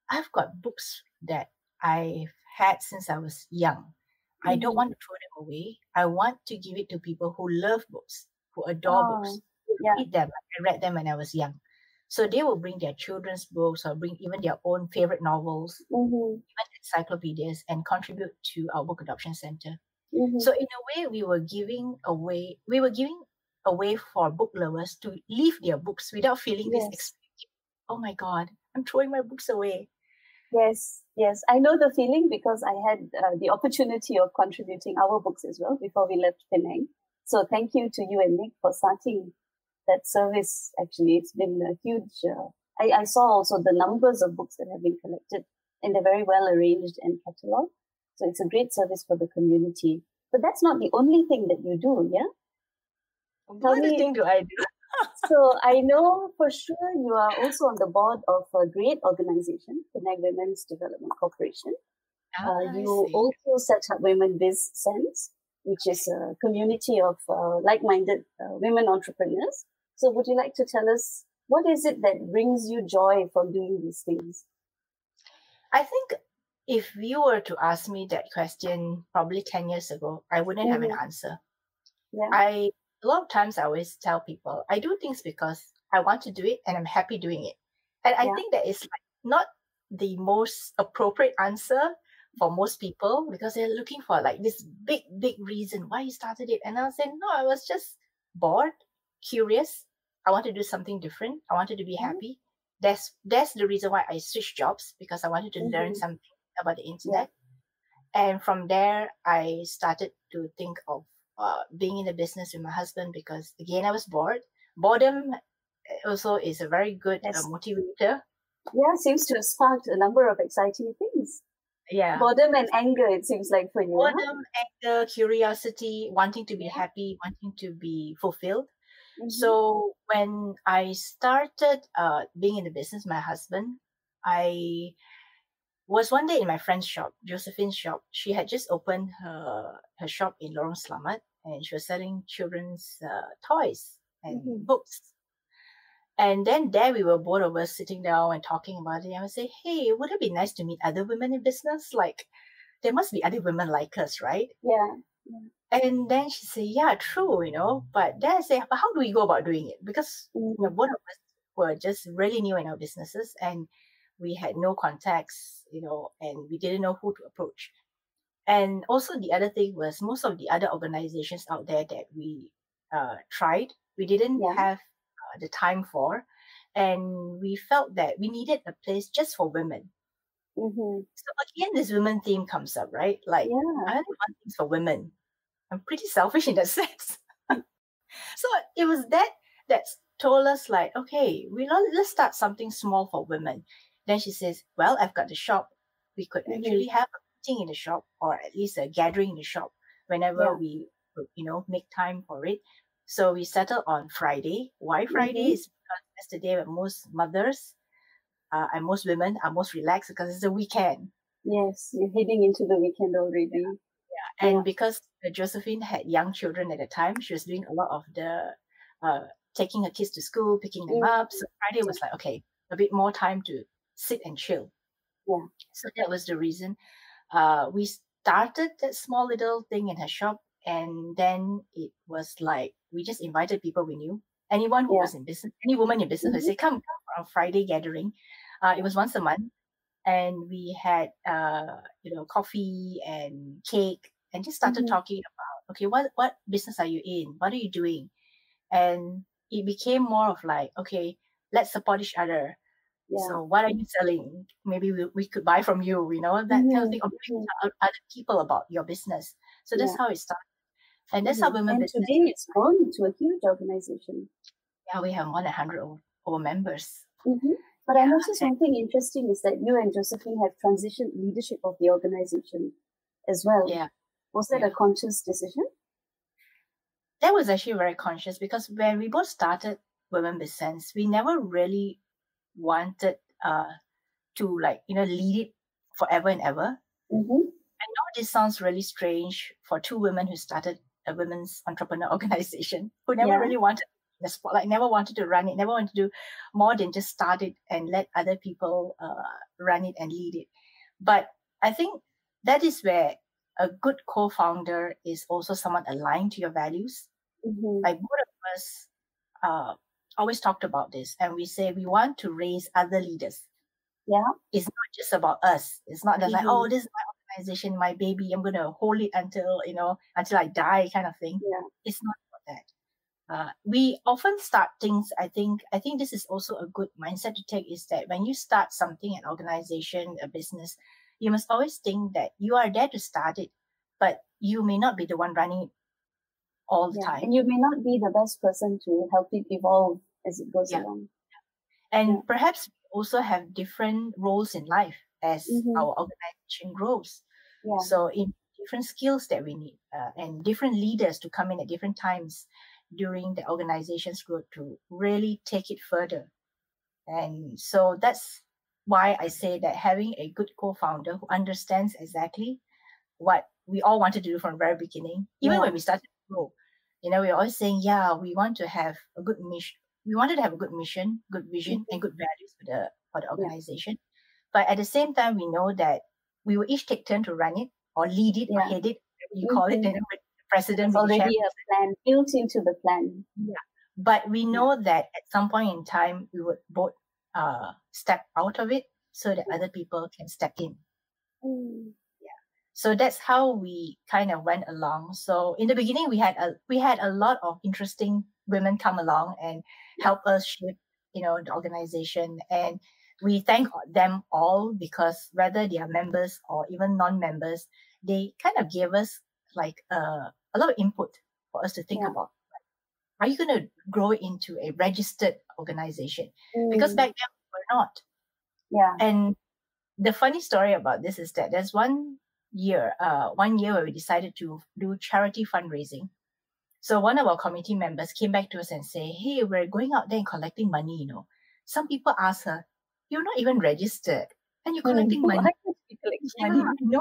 I've got books that I've had since I was young. I don't want to throw them away. I want to give it to people who love books, who adore books, who read them. I read them when I was young. So they will bring their children's books or bring even their own favorite novels, even encyclopedias, and contribute to our book adoption center. So in a way, we were giving away for book lovers to leave their books without feeling this experience. Oh my God, I'm throwing my books away. Yes. I know the feeling because I had the opportunity of contributing our books as well before we left Penang. So thank you to you and Nick for starting that service. Actually, it's been a huge. I saw also the numbers of books that have been collected, and they're very well arranged and catalogued. So it's a great service for the community. But that's not the only thing that you do, yeah? What other thing do I do? So I know for sure you are also on the board of a great organization, the Penang Women's Development Corporation. You also set up Women Biz Sense, which is a community of like-minded women entrepreneurs. So would you like to tell us what is it that brings you joy from doing these things? I think if you were to ask me that question probably 10 years ago, I wouldn't have an answer. Yeah. A lot of times I always tell people I do things because I want to do it and I'm happy doing it. And I think that is like not the most appropriate answer for most people, because they're looking for like this big reason why you started it. And I was saying, no, I was just bored, curious. I wanted to do something different. I wanted to be happy. That's the reason why I switched jobs, because I wanted to learn something about the internet. And from there, I started to think of being in the business with my husband, because again, I was bored. Boredom also is a very good motivator. Yeah, seems to have sparked a number of exciting things. Yeah. Boredom and anger, it seems like, for you. Boredom, anger, curiosity, wanting to be happy, wanting to be fulfilled. So when I started being in the business, my husband, I was one day in my friend's shop, Josephine's shop. She had just opened her shop in Lorong Selamat, and she was selling children's toys and books. And then there we were, both of us sitting down and talking about it. And I would say, hey, would it be nice to meet other women in business? Like, there must be other women like us, right? Yeah. And then she said, yeah, true, But then I say, but how do we go about doing it? Because both of us were just really new in our businesses, and we had no contacts, and we didn't know who to approach. And also the other thing was, most of the other organizations out there that we tried, we didn't have the time for, and we felt that we needed a place just for women. So again, this women theme comes up, right? Like, I only want things for women. I'm pretty selfish in that sense. So it was that told us, like, okay, let's start something small for women. Then she says, well, I've got the shop. We could actually have a meeting in the shop, or at least a gathering in the shop whenever we could, make time for it. So we settled on Friday. Why Friday? Is because that's the day when most mothers and most women are most relaxed, because it's a weekend. Yes, you're heading into the weekend already. Yeah. And because Josephine had young children at the time, she was doing a lot of the taking her kids to school, picking them up. So Friday was like, okay, a bit more time to sit and chill. Yeah. So that was the reason. We started that small little thing in her shop, and then it was like we just invited people we knew. Anyone who was in business, any woman in business, would say, come for our Friday gathering. It was once a month, and we had coffee and cake, and just started talking about, okay, what business are you in? What are you doing? And it became more of like, okay, let's support each other. Yeah. So what are you selling? Maybe we could buy from you, that kind of thing. Or tell other people about your business. So that's how it started. And that's how women business. And today it's grown into a huge organization. Yeah, we have more than 100 over members. But I noticed something interesting is that you and Josephine have transitioned leadership of the organization as well. Yeah. Was that a conscious decision? That was actually very conscious, because when we both started Women with Sense, we never really wanted to lead it forever and ever. I know this sounds really strange for two women who started a women's entrepreneur organization, who never really wanted the spotlight, never wanted to run it, never wanted to do more than just start it and let other people run it and lead it. But I think that is where a good co-founder is also someone aligned to your values. Like, both of us always talked about this, and we say we want to raise other leaders. Yeah. It's not just about us. It's not just like, oh, this is my organization, my baby, I'm going to hold it until I die kind of thing. Yeah. It's not about that. We often start things, I think this is also a good mindset to take, is that when you start something, an organization, a business, you must always think that you are there to start it, but you may not be the one running it all the time. And you may not be the best person to help it evolve as it goes along. And perhaps we also have different roles in life as our organization grows. So in different skills that we need and different leaders to come in at different times during the organization's growth to really take it further. And so that's why I say that having a good co-founder who understands exactly what we all wanted to do from the very beginning, even when we started to grow, we're always saying, we want to have a good mission. We wanted to have a good mission, good vision, and good values for the organization. But at the same time, we know that we will each take turn to run it or lead it or head it, whatever you call it. The president. It's already a plan built into the plan. But we know that at some point in time, we would both step out of it so that other people can step in. So that's how we kind of went along. So in the beginning, we had a lot of interesting women come along and help us shape, the organization. And we thank them all because whether they are members or even non-members, they kind of gave us like a lot of input for us to think about. Are you going to grow into a registered organization? Because back then we were not. And the funny story about this is that there's one year where we decided to do charity fundraising. So one of our committee members came back to us and say, hey, we're going out there and collecting money, Some people asked her, you're not even registered and you're collecting money. No,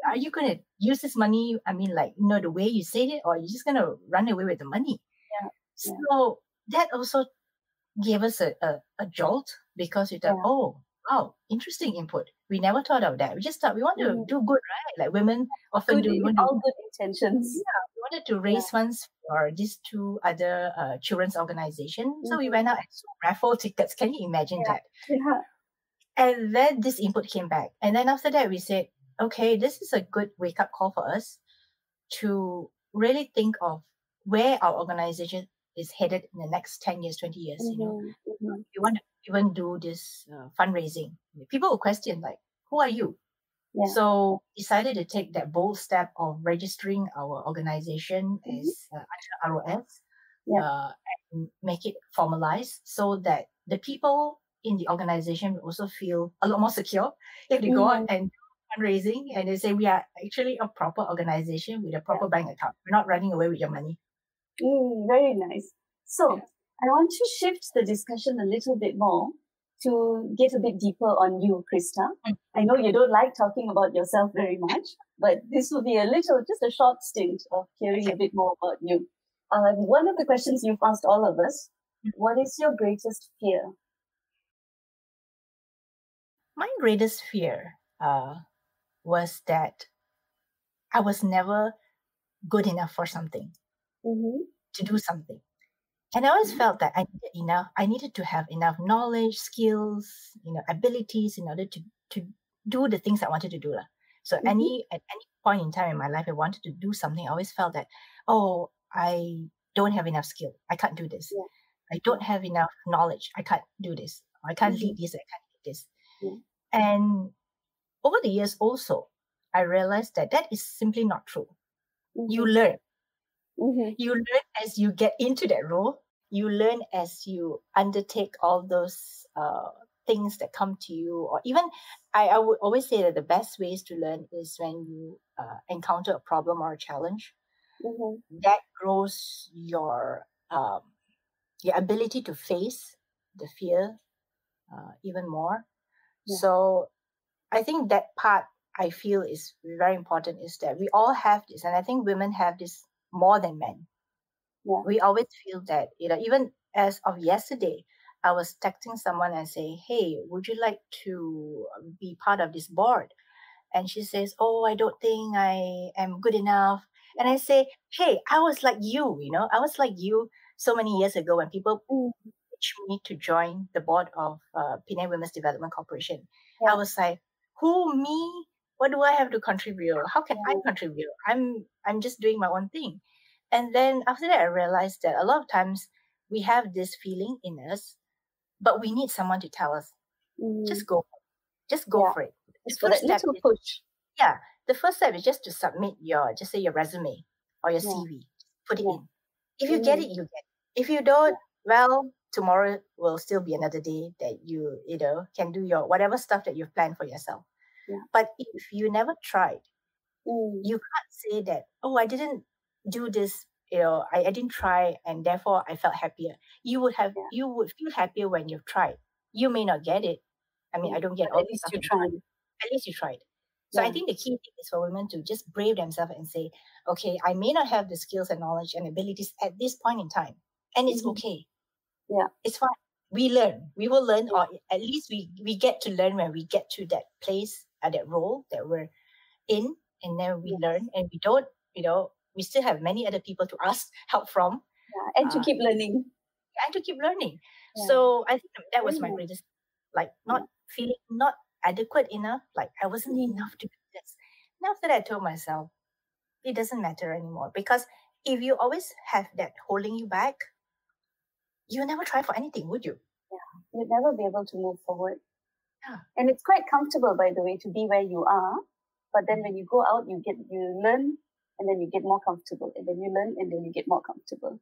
are you going to use this money? I mean, the way you said it, or you're just going to run away with the money? So that also gave us a jolt because we thought, oh, wow, interesting input. We never thought of that. We just thought we want to do good, right? Like women often do. All good intentions. We wanted to raise funds for these two other children's organizations. So we went out and sold raffle tickets. Can you imagine that? And then this input came back. And then after that, we said, okay, this is a good wake-up call for us to really think of where our organization is headed in the next 10 years, 20 years. We want to even do this fundraising. People will question, who are you? So decided to take that bold step of registering our organization as under ROS and make it formalized so that the people in the organization will also feel a lot more secure if they go out and do fundraising and they say we are actually a proper organization with a proper bank account. We're not running away with your money. Very nice. So I want to shift the discussion a little bit more to get a bit deeper on you, Krista. I know you don't like talking about yourself very much, but this will be just a short stint of hearing a bit more about you. One of the questions you've asked all of us, what is your greatest fear? My greatest fear was that I was never good enough for something, to do something. And I always felt that I needed to have enough knowledge, skills, abilities in order to do the things I wanted to do. So at any point in time in my life, I wanted to do something. I always felt that, I don't have enough skill. I can't do this. I don't have enough knowledge. I can't do this. I can't lead this. I can't lead this. And over the years also, I realized that is simply not true. You learn. You learn as you get into that role. You learn as you undertake all those things that come to you. Or even, I would always say that the best ways to learn is when you encounter a problem or a challenge. That grows your ability to face the fear even more. So I think that part I feel is very important is that we all have this, and I think women have this more than men. We always feel that, even as of yesterday, I was texting someone and say, hey, would you like to be part of this board? And she says, oh, I don't think I am good enough. And I say, hey, I was like you, I was like you so many years ago when people pitched me to join the board of Penang Women's Development Corporation. I was like, who, me? What do I have to contribute? How can I contribute? I'm just doing my own thing. And then after that, I realized that a lot of times we have this feeling in us, but we need someone to tell us, just go for it. Just for that little push. The first step is just to submit your resume or your CV. Put it in. If you get it, you get it. If you don't, well, tomorrow will still be another day that you can do your whatever stuff that you've planned for yourself. Yeah. But if you never tried, Mm. you can't say that, oh, I didn't do this, I didn't try and therefore I felt happier. You would feel happier when you've tried. You may not get it. I mean, I don't get But all at the least stuff you that you tried. want. At least you tried. So I Yeah. think the key thing is for women to just brave themselves and say, okay, I may not have the skills and knowledge and abilities at this point in time. And it's okay. Yeah. It's fine. We learn. We will learn, or at least we get to learn when we get to that place, that role that we're in, and then we learn, and we don't, we still have many other people to ask help from. Yeah. And to keep learning. And to keep learning. Yeah. So I think that was Very my nice. greatest, like not feeling not adequate enough, like I wasn't enough to do this. And after that, I told myself, it doesn't matter anymore, because if you always have that holding you back, you'll never try for anything, would you? Yeah. You'd never be able to move forward. Yeah. And it's quite comfortable, by the way, to be where you are. But then when you go out, you learn, and then you get more comfortable, and then you learn, and then you get more comfortable.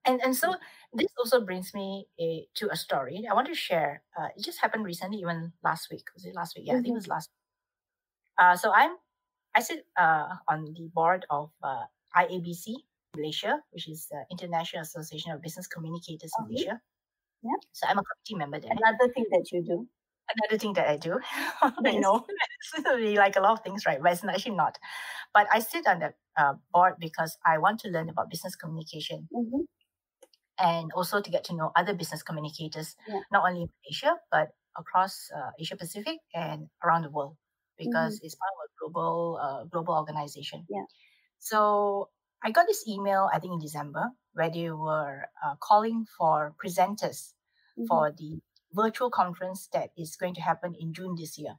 And so this also brings me to a story I want to share. It just happened recently, even last week. Was it last week? Yeah, I think it was last week. So I sit on the board of IABC Malaysia, which is the International Association of Business Communicators Malaysia. Yeah. So I'm a committee member there. Another thing that you do. Another thing that I do. I know it's really like a lot of things, right? But it's actually not. But I sit on the board because I want to learn about business communication. And also to get to know other business communicators, not only in Asia, but across Asia Pacific and around the world, because it's part of a global organization. Yeah. So I got this email, I think in December, where they were calling for presenters for the virtual conference that is going to happen in June this year.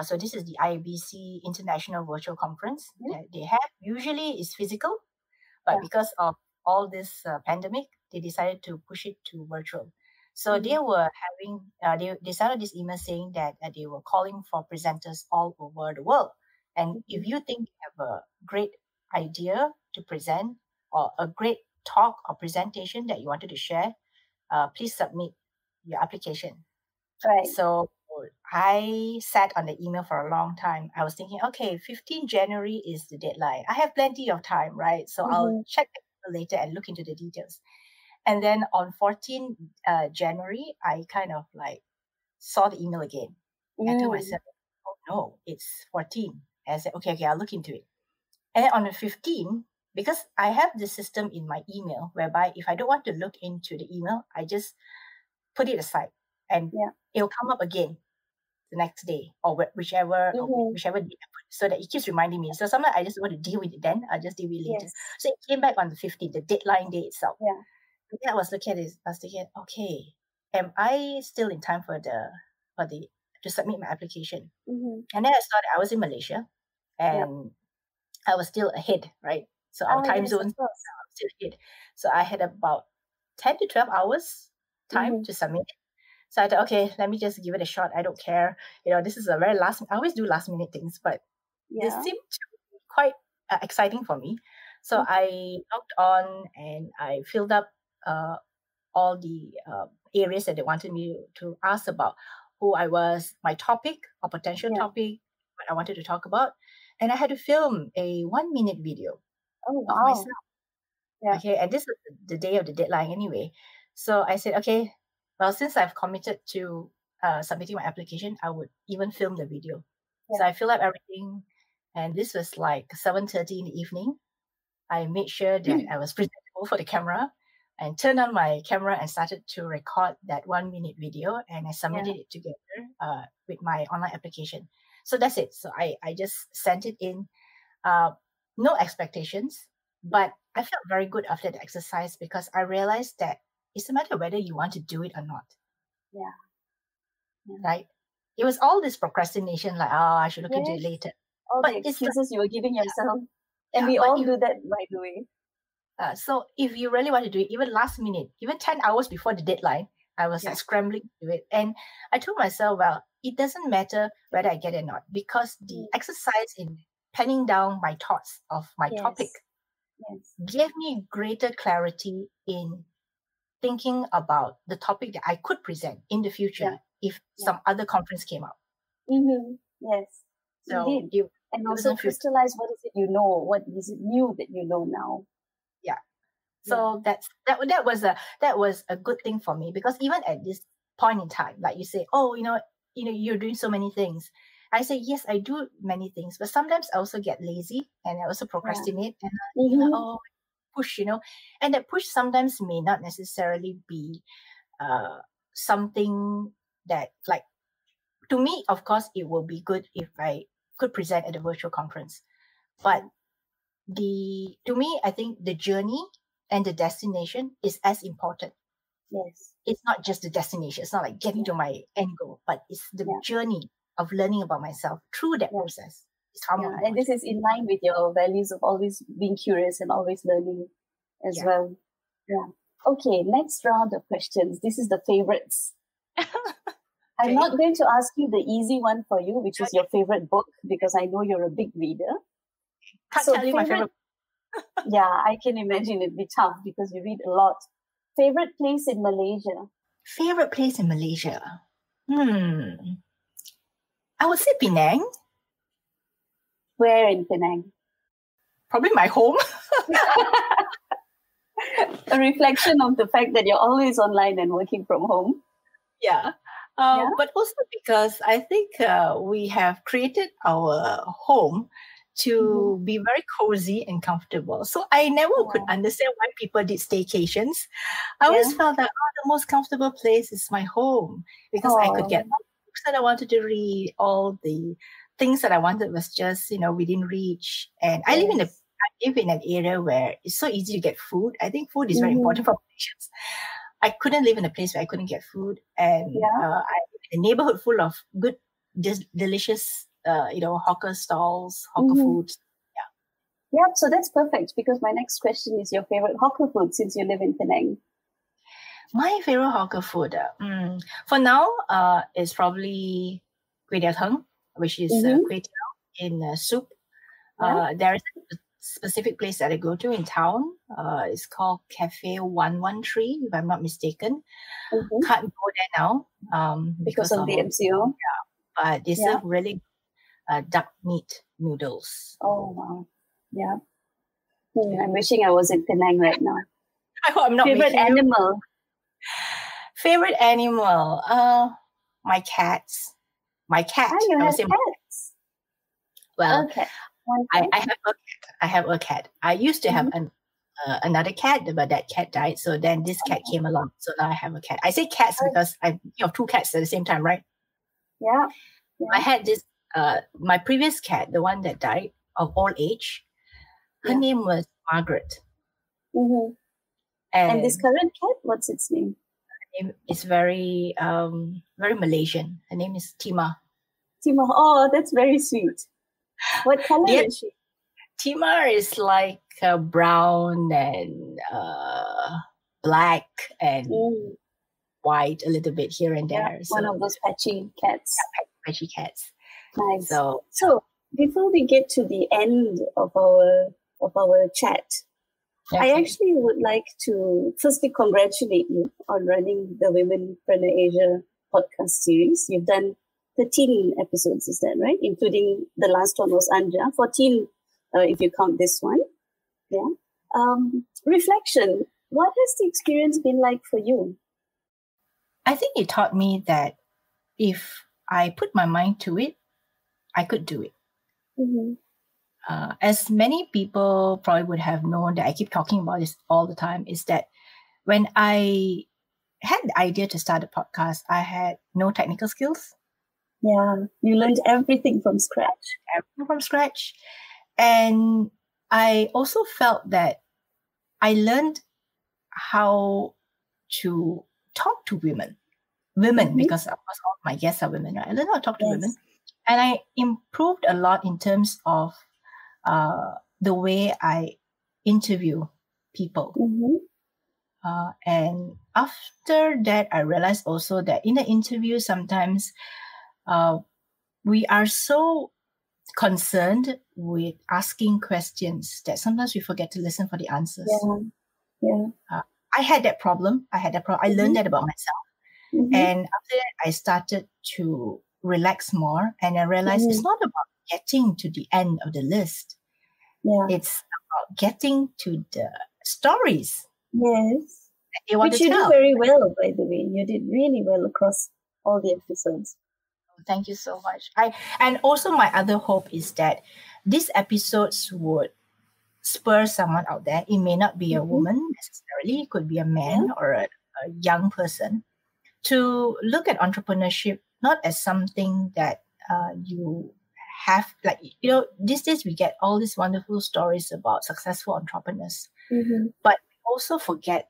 So this is the IABC International Virtual Conference that they have. Usually it's physical, but because of all this pandemic, they decided to push it to virtual. So they were having, they sent out this email saying that they were calling for presenters all over the world. And if you think you have a great idea to present, or a great talk or presentation that you wanted to share, please submit your application. Right. So I sat on the email for a long time. I was thinking, okay, 15 January is the deadline. I have plenty of time, right? So I'll check it later and look into the details. And then on 14 January, I kind of like saw the email again. I told myself, oh no, it's 14. And I said, okay, I'll look into it. And then on the 15th, because I have this system in my email whereby if I don't want to look into the email, I just put it aside and it'll come up again the next day or whichever day, so that it keeps reminding me. So sometimes I just want to deal with it then, I'll just deal with it later. So it came back on the 15th, the deadline day itself. And then I was looking at this, I was thinking, okay, am I still in time for to submit my application? And then I started, I was in Malaysia and I was still ahead, right? So our time zones, I was still ahead. So I had about 10 to 12 hours time to submit it. So I thought, okay, let me just give it a shot. I don't care. This is a very I always do last minute things, but this seemed to be quite exciting for me. So I logged on and I filled up all the areas that they wanted me to ask about, who I was, my topic or potential topic, what I wanted to talk about. And I had to film a 1-minute video of myself. Okay, and this is the day of the deadline anyway. So I said, okay, well, since I've committed to submitting my application, I would even film the video. So I filled up everything, and this was like 7:30 in the evening. I made sure that I was presentable for the camera and turned on my camera and started to record that 1-minute video, and I submitted it together with my online application. So that's it. So I just sent it in, no expectations, but I felt very good after the exercise because I realized that it's a matter of whether you want to do it or not. Right? It was all this procrastination, like, oh, I should look into it later. All the excuses you were giving yourself. And we all do that, by the way. So if you really want to do it, even last minute, even 10 hours before the deadline, I was like scrambling to do it. And I told myself, well, it doesn't matter whether I get it or not, because the exercise in penning down my thoughts of my topic Yes. gave me greater clarity in thinking about the topic that I could present in the future if some other conference came up. Mm-hmm. Yes, So indeed. it And also wasn't futile. crystallize what is it you know, what is it new that you know now. Yeah. So that was a good thing for me, because even at this point in time, like you say, oh, you're doing so many things. I say, yes, I do many things, but sometimes I also get lazy and I also procrastinate and Mm-hmm. push, and that push sometimes may not necessarily be something that, like, to me, of course, it will be good if I could present at a virtual conference. But to me, I think the journey and the destination is as important. Yes. It's not just the destination. It's not like getting to my end goal, but it's the journey of learning about myself through that process. It's far more important. And this is in line with your values of always being curious and always learning as well. Yeah. Okay, next round of questions. This is the favorites. I'm not going to ask you the easy one for you, which is your favorite book, because I know you're a big reader. Can't tell you my favorite. Yeah, I can imagine it'd be tough because you read a lot. Favorite place in Malaysia? Favorite place in Malaysia? I would say Penang. Where in Penang? Probably my home. A reflection of the fact that you're always online and working from home. Yeah. But also because I think we have created our home to be very cozy and comfortable. So I never could understand why people did staycations. I always felt that the most comfortable place is my home, because I could get all the books that I wanted to read, all the things that I wanted was just, within reach. And I live in an area where it's so easy to get food. I think food is very important for Malaysians. I couldn't live in a place where I couldn't get food, and I live in a neighborhood full of good, just delicious, hawker stalls, hawker foods. Yeah, so that's perfect, because my next question is your favorite hawker food since you live in Penang. My favorite hawker food, for now, is probably kway teow theng, which is kway teow in soup. There is a specific place that I go to in town. It's called Cafe 113, if I'm not mistaken. Can't go there now because of the MCO. Yeah, but they serve really duck meat noodles. Oh, wow. Yeah. I'm wishing I was in Penang right now. I hope I'm not. Favorite animal? Favorite animal? My cats. My cat. You have cats? Well, I have a cat. I used to have another cat, but that cat died. So then this cat came along. So now I have a cat. I say cats because I have two cats at the same time, right? Yeah. I had this, my previous cat, the one that died of old age. Her name was Margaret. And this current cat, what's its name? Her name is very, very Malaysian. Her name is Tima. Tima. Oh, that's very sweet. What color is she? Tima is like brown and black and white a little bit here and there. So, one of those patchy cats. Yeah, patchy cats. Nice. So before we get to the end of our chat, I actually would like to firstly congratulate you on running the Womenpreneur Asia podcast series. You've done 13 episodes, is that right? Including the last one was Anja. 14 if you count this one. Yeah. Reflection. What has the experience been like for you? I think it taught me that if I put my mind to it, I could do it. As many people probably would have known that I keep talking about this all the time, is that when I had the idea to start a podcast, I had no technical skills. Yeah, you learned everything from scratch. And I also felt that I learned how to talk to women, because of course all my guests are women, right? I learned how to talk to women. And I improved a lot in terms of the way I interview people. And after that, I realized also that in the interview, sometimes we are so concerned with asking questions that sometimes we forget to listen for the answers. I had that problem. I learned that about myself. And after that, I started to relax more, and I realized it's not about getting to the end of the list. It's about getting to the stories. Yes. They want Which to you tell. do very well, by the way. You did really well across all the episodes. Thank you so much. And also my other hope is that these episodes would spur someone out there. It may not be a woman necessarily. It could be a man or a young person, to look at entrepreneurship not as something that you have, like, these days we get all these wonderful stories about successful entrepreneurs, but also forget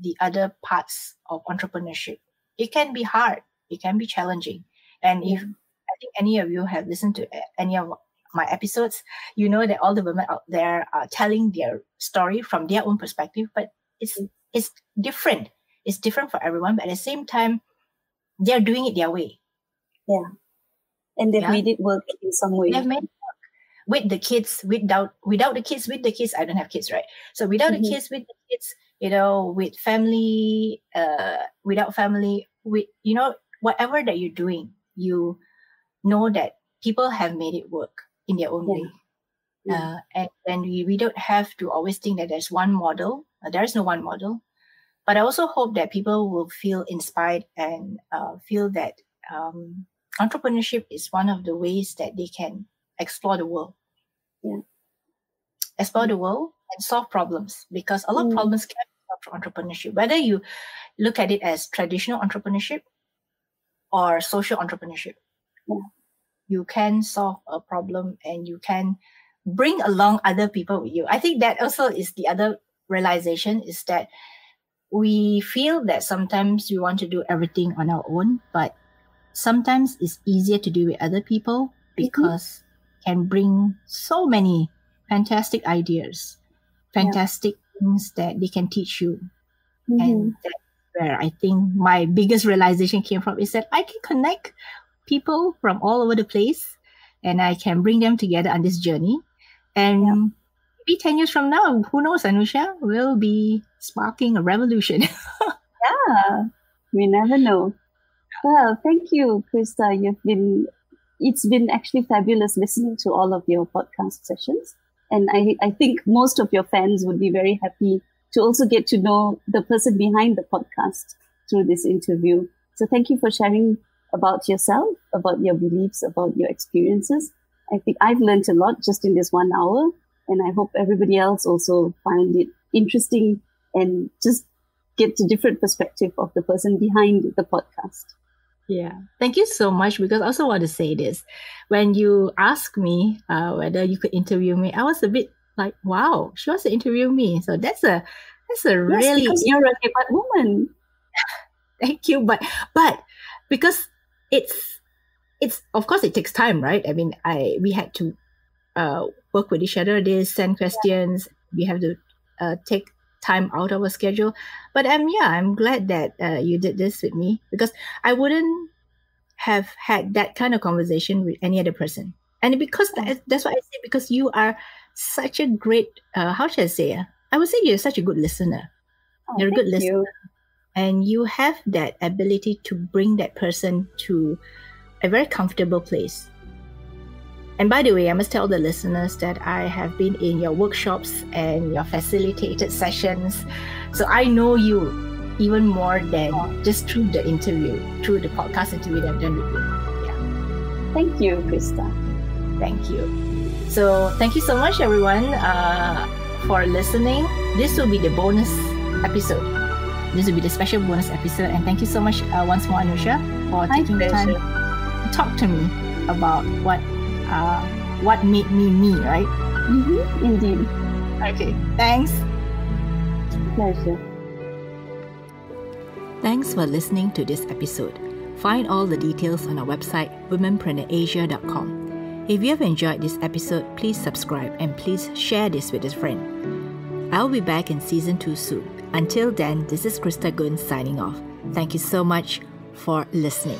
the other parts of entrepreneurship. It can be hard. It can be challenging. And if I think any of you have listened to any of my episodes, you know that all the women out there are telling their story from their own perspective, but it's different. It's different for everyone, but at the same time, they're doing it their way. Yeah. And they've made it work in some way. They've made it work. With the kids, without the kids, with the kids. I don't have kids, right? So without the kids, with the kids, with family, without family, with, whatever that you're doing, you know that people have made it work in their own way. And we don't have to always think that there's one model. There is no one model. But I also hope that people will feel inspired and feel that entrepreneurship is one of the ways that they can explore the world. Explore the world and solve problems, because a lot of problems can be solved through entrepreneurship. Whether you look at it as traditional entrepreneurship or social entrepreneurship, you can solve a problem and you can bring along other people with you. I think that also is the other realization, is that we feel that sometimes we want to do everything on our own, but sometimes it's easier to do with other people, because can bring so many fantastic ideas, fantastic things that they can teach you. And that's where I think my biggest realization came from, is that I can connect people from all over the place and I can bring them together on this journey. And maybe 10 years from now, who knows, Anushia, we'll be sparking a revolution. We never know. Well, thank you, Krista. It's been actually fabulous listening to all of your podcast sessions. And I think most of your fans would be very happy to also get to know the person behind the podcast through this interview. So thank you for sharing about yourself, about your beliefs, about your experiences. I think I've learned a lot just in this 1 hour, and I hope everybody else also find it interesting and just get a different perspective of the person behind the podcast. Yeah, thank you so much, because I also want to say this. When you asked me whether you could interview me, I was a bit like, wow, she wants to interview me. So that's a really... because you're a Hebat woman. Thank you. But because it's of course it takes time, right? I mean, we had to work with each other, send questions. We have to take time out of our schedule. But I'm glad that you did this with me, because I wouldn't have had that kind of conversation with any other person. And because that's what I say, because you are such a great, how should I say? I would say you're such a good listener. You're a good listener. And you have that ability to bring that person to a very comfortable place. And by the way, I must tell the listeners that I have been in your workshops and your facilitated sessions. So I know you even more than just through the podcast interview that I've done with you. Yeah. Thank you, Krista. Thank you. So thank you so much, everyone, for listening. This will be the bonus episode. This will be the special bonus episode. And thank you so much once more, Anushia, for taking the time to talk to me about what made me, right? Indeed. Okay, thanks. Pleasure. Thanks for listening to this episode. Find all the details on our website, womenpreneurasia.com. If you have enjoyed this episode, please subscribe and please share this with a friend. I'll be back in season 2 soon. Until then, this is Krista Gun signing off. Thank you so much for listening.